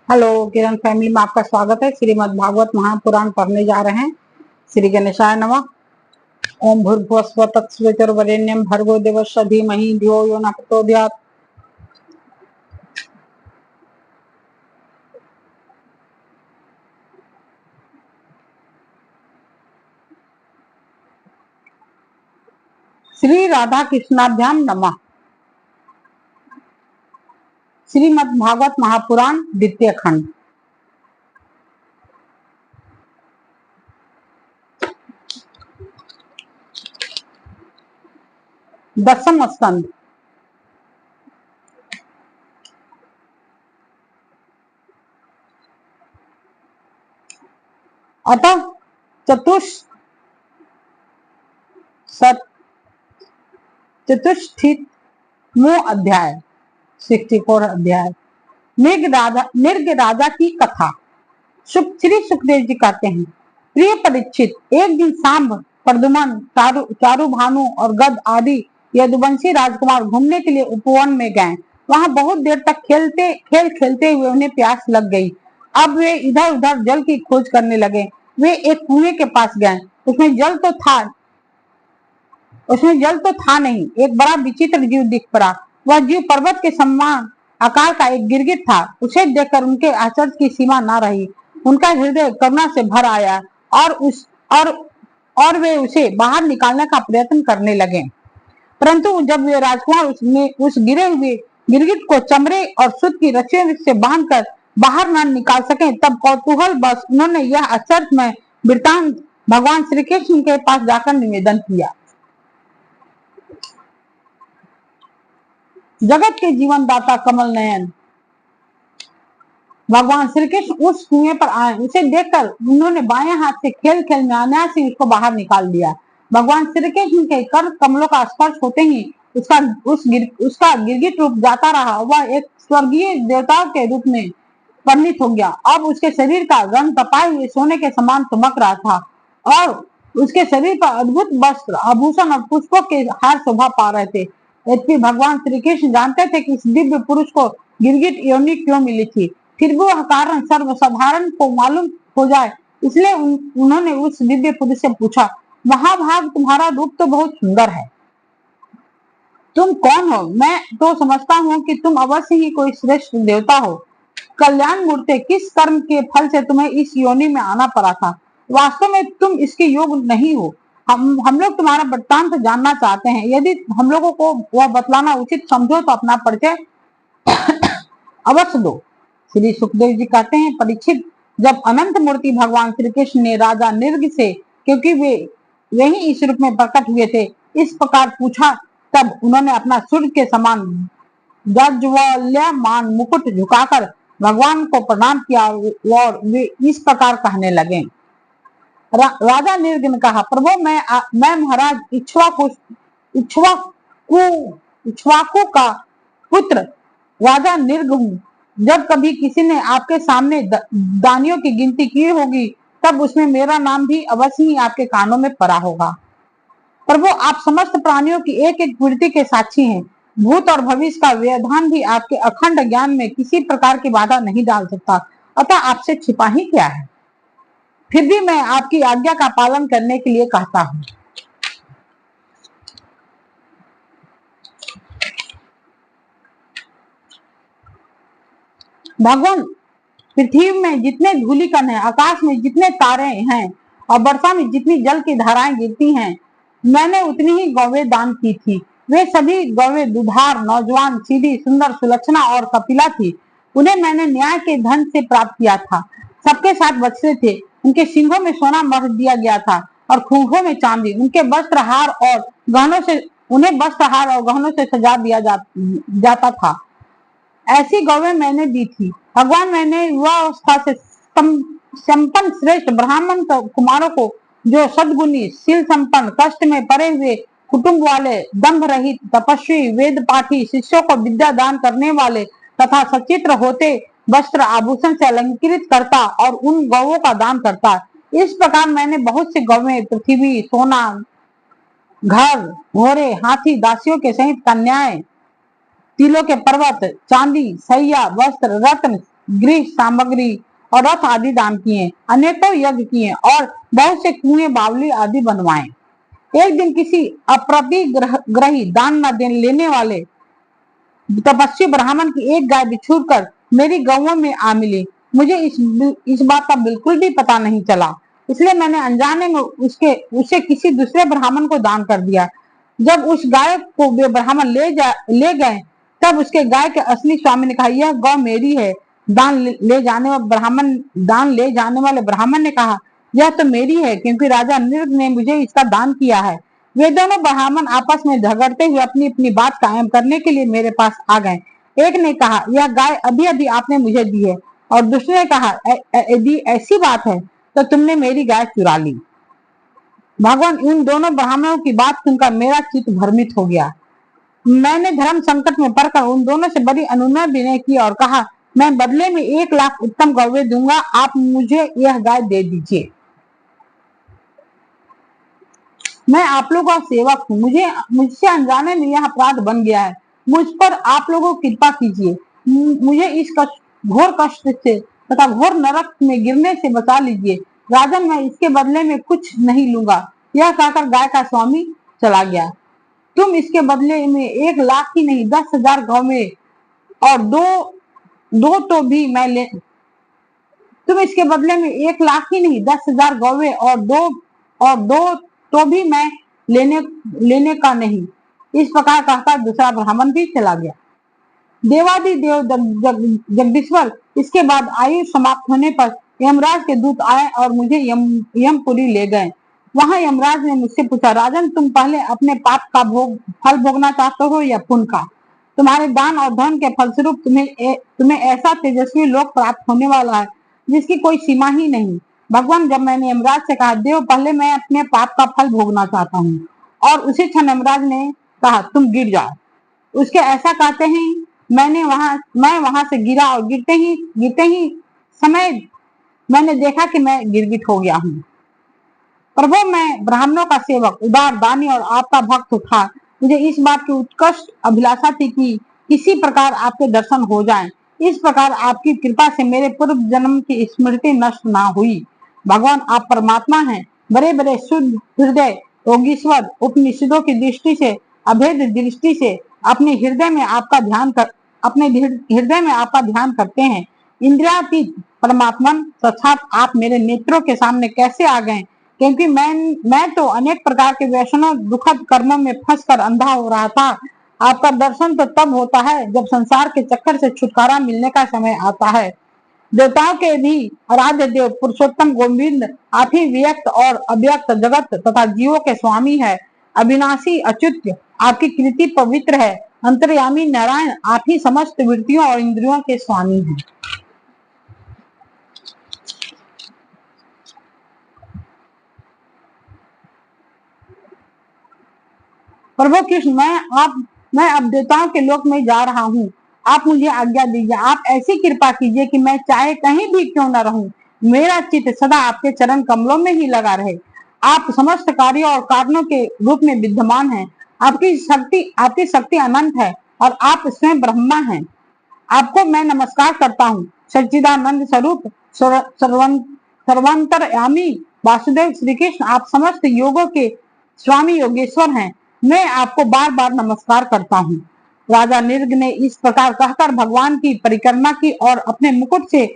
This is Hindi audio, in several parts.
हेलो किरण फैमिली में आपका स्वागत है। श्रीमद् भागवत महापुराण पढ़ने जा रहे हैं। श्री गणेशाय नमः। ओम भूर्भुवस्सुः तत्सवितुर्वरेण्यं भर्गो देवस्य धीमहि धियो यो न प्रचोदयात्। श्री राधा कृष्णाभ्याम नमः। श्रीमद् भागवत महापुराण द्वितीय खंड। दसम स्कंद। अतः चतुष्ठितमो अध्याय 64 अध्याय निर्ग राजा की कथा। श्री सुखदेव जी कहते हैं, प्रिय परीक्षित, एक दिन सांब, प्रद्युमन, चारुभानु और गद आदि यदुवंशी राजकुमार घूमने के लिए उपवन में गए। वहां बहुत देर तक खेलते हुए उन्हें प्यास लग गई। अब वे इधर उधर जल की खोज करने लगे। वे एक कुएं के पास गए। उसमें जल तो था नहीं। एक बड़ा विचित्र जीव दिख पड़ा। वह जीव पर्वत के समान आकार का एक गिरगिट था। उसे देखकर उनके आश्चर्य की सीमा न रही। उनका हृदय करुणा से भर आया और वे उसे बाहर निकालने का प्रयत्न करने लगे। परंतु जब वे राजकुमार उस गिरे हुए गिरगिट को चमड़े और सूत की रस्सियों से बांधकर बाहर न निकाल सके, तब कौतूहल बस उन्होंने यह आश्चर्यमय वृत्तांत भगवान श्री कृष्ण के पास जाकर निवेदन किया। जगत के जीवन दाता कमल नयन भगवान श्री कृष्ण उस कुएं पर आए। उसे देखकर उन्होंने बाएं हाथ से खेल में अनायास उसको बाहर निकाल दिया। भगवान श्री कृष्ण के कर कमलों का स्पर्श होते ही उसका गिरगिट रूप जाता रहा। वह एक स्वर्गीय देवताओं के रूप में परिणित हो गया। अब उसके शरीर का रंग तपाए हुए सोने के समान चमक रहा था और उसके शरीर पर अद्भुत वस्त्र, आभूषण और पुष्पों के हार शोभा पा रहे थे। यद्यपि भगवान श्री कृष्ण जानते थे कि इस दिव्य पुरुष को गिरगिट योनि क्यों मिली थी, फिर भी वह कारण सर्वसाधारण को मालूम हो जाए, इसलिए उन्होंने उस दिव्य पुरुष से पूछा, महाभाग, तुम्हारा रूप तो बहुत सुंदर है। तुम कौन हो? मैं तो समझता हूँ कि तुम अवश्य ही कोई श्रेष्ठ देवता हो। कल्याण मूर्ति, किस कर्म के फल से तुम्हें इस योनि में आना पड़ा था? वास्तव में तुम इसके योग्य नहीं हो। हम लोग तुम्हारा वृत्तांत जानना चाहते हैं। यदि हम लोगों को वह बतलाना उचित समझो तो अपना परिचय अवश्य दो। श्री सुखदेव जी कहते हैं, परीक्षित, जब अनंत मूर्ति भगवान श्री कृष्ण ने राजा निर्ग से, क्योंकि वे ही इस रूप में प्रकट हुए थे, इस प्रकार पूछा, तब उन्होंने अपना सूर्य के समान ज्वलयमान मुकुट झुकाकर भगवान को प्रणाम किया और वे इस प्रकार कहने लगे। राजा निर्ग ने कहा, प्रभु, मैं महाराज इक्ष्वाकु का पुत्र राजा निर्ग हूँ। जब कभी किसी ने आपके सामने दानियों की गिनती की होगी, तब उसमें मेरा नाम भी अवश्य ही आपके कानों में पड़ा होगा। प्रभु, आप समस्त प्राणियों की एक एक वृत्ति के साक्षी हैं। भूत और भविष्य का व्यवधान भी आपके अखंड ज्ञान में किसी प्रकार की बाधा नहीं डाल सकता। अतः आपसे छिपा ही क्या है? फिर भी मैं आपकी आज्ञा का पालन करने के लिए कहता हूँ। भगवान, पृथ्वी में जितने धूलिकण हैं, आकाश में जितने तारे हैं और वर्षा में जितनी जल की धाराएं गिरती हैं, मैंने उतनी ही गौवें दान की थी। वे सभी गौवें दुधार, नौजवान, सीधी, सुंदर, सुलक्षणा और कपिला थी। उन्हें मैंने न्याय के धन से प्राप्त किया था। सबके साथ बच्चे थे। उनके सिंघों में सोना मर दिया गया था और खूंखों में चांदी। उन्हें वस्त्रहार और गहनों से सजा दिया जाता था। ऐसी गौवें मैंने दी थी। भगवान, मैंने युवावस्था से संपन्न श्रेष्ठ ब्राह्मण कुमारों को, जो सद्गुणी, शील संपन्न, कष्ट में पड़े हुए कुटुंब वाले, दंभ रहित, तपस्वी, वेद पाठी, शिष्यों को विद्या दान करने वाले तथा सचित्र होते वस्त्र आभूषण से अलंकृत करता और उन गौवों का दान करता। इस प्रकार मैंने बहुत से गौवें, पृथ्वी, सोना, घर, घोड़े, हाथी, दासियों के सहित कन्याएं, तिलों के पर्वत, चांदी, सैया, वस्त्र, रत्न, गृह सामग्री और रथ आदि दान किए, अनेकों यज्ञ किए और बहुत से कुएं बावली आदि बनवाए। एक दिन किसी अप्रतिग्रही दान न लेने वाले तपस्वी ब्राह्मण की एक गाय बिछुड़ कर मेरी गौओं में आ मिली। मुझे इस बात का बिल्कुल भी पता नहीं चला, इसलिए मैंने अनजाने में उसे किसी दूसरे ब्राह्मण को दान कर दिया। जब उस गाय को वे ब्राह्मण ले गए, तब उसके गाय के असली स्वामी ने कहा, यह गौ मेरी है। दान ले जाने वाले ब्राह्मण ने कहा, यह तो मेरी है, क्योंकि राजा निर्ग ने मुझे इसका दान किया है। वे दोनों ब्राह्मण आपस में झगड़ते हुए अपनी अपनी बात कायम करने के लिए मेरे पास आ गए। एक ने कहा, यह गाय अभी अभी आपने मुझे दी है, और दूसरे ने कहा, यदि ऐसी बात है तो तुमने मेरी गाय चुरा ली। भगवान, इन दोनों ब्राह्मणों की बात सुनकर मेरा चित्त भ्रमित हो गया। मैंने धर्म संकट में पड़कर उन दोनों से बड़ी अनुनय विनय की और कहा, मैं बदले में 1,00,000 उत्तम गौवे दूंगा, आप मुझे यह गाय दे दीजिए। मैं आप लोगों का सेवक हूँ, मुझसे अनजाने में यह अपराध बन गया है। मुझ पर आप लोगों कृपा कीजिए, मुझे इस घोर कष्ट से तथा घोर नरक में गिरने से बचा लीजिए। राजन, मैं इसके बदले में कुछ नहीं लूंगा। यह कहकर गाय का स्वामी चला गया। तुम इसके बदले में 1,00,000 ही नहीं 10,000 गौवें और दो तो भी मैं ले तुम इसके बदले में 1,00,000 ही नहीं 10,000 गौवें और दो तो भी मैं लेने का नहीं। इस प्रकार कहकर दूसरा ब्राह्मण भी चला गया। देवादि देव जगदीश्वर, इसके बाद आयु समाप्त होने पर यमराज के दूत आए और मुझे यमपुरी ले गए। वहां यमराज ने मुझसे पूछा, राजन, तुम पहले अपने पाप का फल भोगना चाहते हो या पुण्य का? तुम्हारे दान और धन के फलस्वरूप तुम्हें ऐसा तेजस्वी लोक प्राप्त होने वाला है जिसकी कोई सीमा ही नहीं। भगवान, जब मैंने यमराज से कहा, देव, पहले मैं अपने पाप का फल भोगना चाहता हूँ, और उसी क्षण यमराज ने कहा, तुम गिर जाओ। उसके ऐसा कहते हैं मैं वहां से गिरा और गिरते ही समय मैंने देखा कि मैं गिरगिट हो गया हूँ। प्रभु, मैं ब्राह्मणों का सेवक, उदार, दानी और आपका भक्त था। मुझे इस बात की उत्कृष्ट अभिलाषा थी कि किसी प्रकार आपके दर्शन हो जाएं। इस प्रकार आपकी कृपा से मेरे पूर्व जन्म की स्मृति नष्ट ना हुई। भगवान, आप परमात्मा हैं, बड़े बड़े शुद्ध हृदय योगीश्वर, उपनिषदों की दृष्टि से, अभेद दृष्टि से अपने हृदय में आपका ध्यान करते हैं। इंद्रियातीत परमात्मन, साक्षात आप मेरे नेत्रों के सामने कैसे आ गए, क्योंकि मैं तो अनेक प्रकार के वैष्णव दुखद कर्मों में फंसकर अंधा हो रहा था। आपका दर्शन तो तब होता है जब संसार के चक्कर से छुटकारा मिलने का समय आता है। देवताओं के भी आराध्य देव पुरुषोत्तम गोविंद, आप ही व्यक्त और अव्यक्त जगत तथा जीवों के स्वामी है। अविनाशी अच्युत, आपकी कृति पवित्र है। अंतर्यामी नारायण, आप ही समस्त वृत्तियों और इंद्रियों के स्वामी हैं। प्रभु कृष्ण, मैं अब देवताओं के लोक में जा रहा हूँ। आप मुझे आज्ञा दीजिए। आप ऐसी कृपा कीजिए कि मैं चाहे कहीं भी क्यों न रहूं, मेरा चित्त सदा आपके चरण कमलों में ही लगा रहे। आप समस्त कार्यों और कारणों के रूप में विद्यमान हैं। आपकी शक्ति अनंत है और आप स्वयं ब्रह्मा हैं। आपको मैं नमस्कार करता हूँ। सच्चिदानंद स्वरूप, सर्वांतरयामी वासुदेव श्री कृष्ण, आप समस्त योगों के स्वामी योगेश्वर हैं। मैं आपको बार बार नमस्कार करता हूँ। राजा निर्ग ने इस प्रकार कहकर भगवान की परिक्रमा की और अपने मुकुट से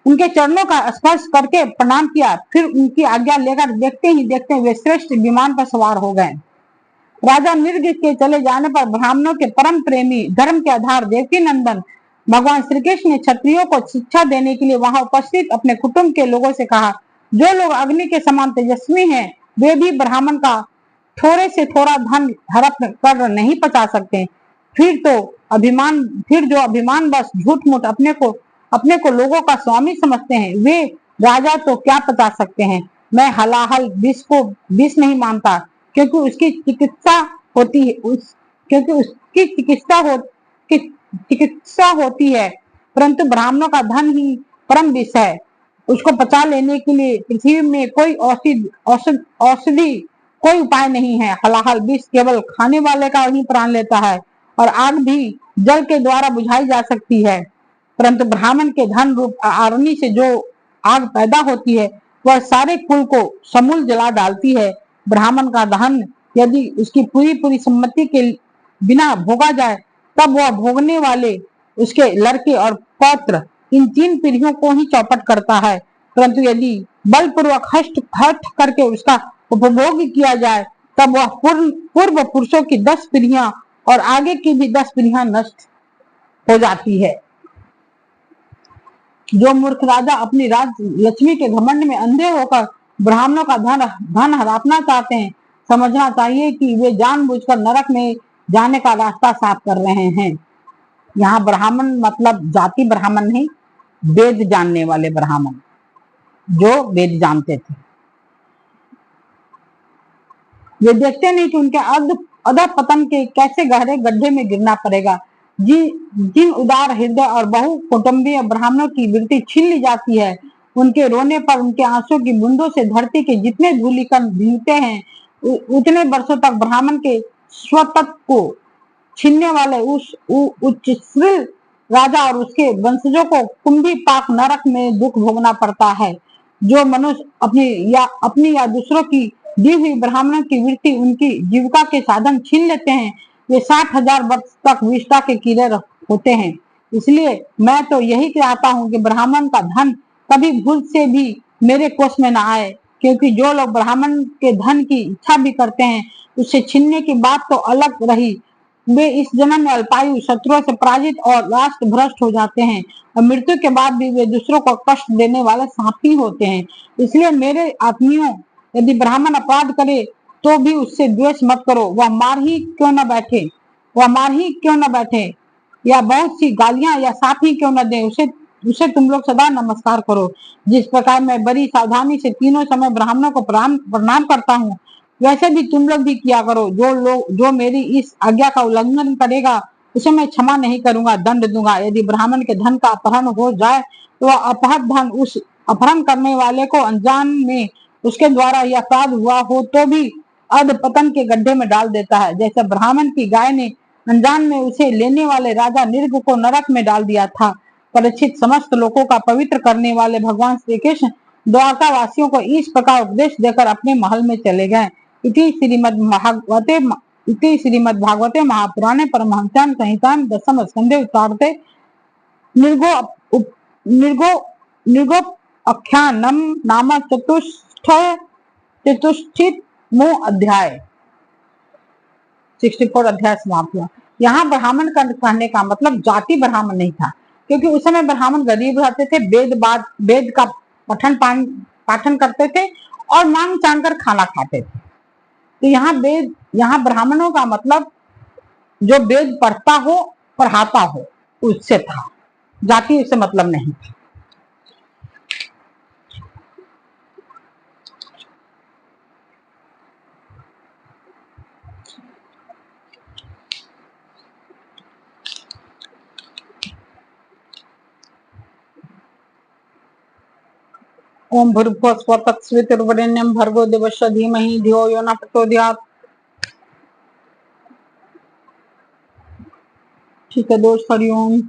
उनके चरणों का स्पर्श करके प्रणाम किया। फिर उनकी आज्ञा लेकर देखते ही देखते वे श्रेष्ठ विमान पर सवार हो गए। राजा निर्ग के चले जाने पर ब्राह्मणों के परम प्रेमी, धर्म के आधार देवकी नंदन भगवान श्री कृष्ण ने क्षत्रियों को शिक्षा देने के लिए वहां उपस्थित अपने कुटुंब के लोगों से कहा, जो लोग अग्नि के समान तेजस्वी हैं, वे भी ब्राह्मण का थोड़े से थोड़ा धन हड़प कर नहीं पचा सकते। फिर जो अभिमान बस झूठ मूठ अपने को लोगों का स्वामी समझते हैं, वे राजा तो क्या पचा सकते हैं। मैं हलाहल विष को विष नहीं मानता, क्योंकि उसकी चिकित्सा होती है, परंतु ब्राह्मणों का धन ही परम विष है। उसको पचा लेने के लिए पृथ्वी में कोई औषधि कोई उपाय नहीं है। हलाहल विष केवल खाने वाले का ही प्राण लेता है, और आग भी जल के द्वारा बुझाई जा सकती है, परंतु ब्राह्मण के धन रूप अग्नि से जो आग पैदा होती है वह सारे कुल को समूल जला डालती है। ब्राह्मण का धन यदि उसकी पूरी पूरी सम्मति के बिना भोगा जाए तब वह भोगने वाले उसके लड़के और पौत्र इन 3 पीढ़ियों को ही चौपट करता है। परंतु यदि बलपूर्वक हठ करके उसका उपभोग किया जाए तब वह पूर्व पुरुषों की 10 पीढ़ियां और आगे की भी 10 पीढ़ियां नष्ट हो जाती है। जो मूर्ख राजा अपनी राज लक्ष्मी के घमंड में अंधे होकर ब्राह्मणों का धन हड़पना चाहते हैं, समझना चाहिए कि वे जानबूझकर नरक में जाने का रास्ता साफ कर रहे हैं। यहाँ ब्राह्मण मतलब जाति ब्राह्मण नहीं, वेद जानने वाले ब्राह्मण जो वेद जानते थे। वे देखते नहीं कि उनके अध पतन के कैसे गहरे गड्ढे में गिरना पड़ेगा। जिन उदार हृदय और बहु कुटुंबीय ब्राह्मणों की वृत्ति छीन ली जाती है, उनके रोने पर उनके आंसू की बूंदों से धरती के जितने धूलिकण भीगते हैं, उतने वर्षों तक ब्राह्मण के स्वतत्व को छीनने वाले उस उच्चश्रील राजा और उसके वंशजों को कुंभी पाक नरक में दुख भोगना पड़ता है। जो मनुष्य अपनी या दूसरों की दी हुई ब्राह्मणों की वृत्ति उनकी जीविका के साधन छीन लेते हैं, वे 60,000 वर्ष तक विष्ठा के कीड़े होते हैं। इसलिए मैं तो यही चाहता हूँ कि ब्राह्मण का धन कभी भूल से भी मेरे कोष में न आए, क्योंकि जो लोग ब्राह्मण के धन की इच्छा भी करते हैं उससे छीनने की बात तो अलग रही, वे इस जन्म में अल्पायु, शत्रुओं से पराजित और राष्ट्र भ्रष्ट हो जाते हैं और मृत्यु के बाद भी वे दूसरों को कष्ट देने वाले सांपी होते हैं। इसलिए मेरे आत्मियों, यदि ब्राह्मण अपराध करे तो भी उससे द्वेष मत करो, वह मार ही क्यों न बैठे या बहुत सी गालियां या साफ ही क्यों न दे, उसे तुम लोग सदा नमस्कार करो। जिस प्रकार मैं बड़ी सावधानी से तीनों समय ब्राह्मणों को प्रणाम करता हूँ, वैसे भी तुम लोग भी किया करो। जो मेरी इस आज्ञा का उल्लंघन करेगा उसे मैं क्षमा नहीं करूंगा, दंड दूंगा। यदि ब्राह्मण के धन का अपहरण हो जाए तो वह अपहत धन उस अपहरण करने वाले को अनजान में उसके द्वारा यह अपराध हुआ हो तो भी अधपतन के गड्ढे में डाल देता है। जैसे ब्राह्मण की गाय ने अनजान में उसे लेने वाले राजा निर्ग को नरक में डाल दिया था। परीक्षित समस्त लोगों का पवित्र करने वाले भगवान श्री कृष्ण द्वारका वासियों को इस प्रकार उपदेश देकर अपने महल में चले गए। इति श्रीमद्भागवते महापुराणे परमहंस्यां संहितां दशम स्कंधे उत्तरार्धे निर्गोपाख्यानम नाम चतुष्टितमो अध्याय 64 अध्याय समाप्त हुआ। यहाँ ब्राह्मण का कहने का मतलब जाति ब्राह्मण नहीं था, क्योंकि उस समय ब्राह्मण गरीब रहते थे, वेद का पाठन करते थे और मांग चांग कर खाना खाते थे। तो यहाँ ब्राह्मणों का मतलब जो वेद पढ़ता हो, पढ़ाता हो, उससे था, जाति से मतलब नहीं था। ओम भूर्भुवः स्वः तत्सवितुर्वरेण्यं भर्गो देवस्य धीमहि धियो यो न प्रचोदयात्। ठीक है दोस्त, हरिओम।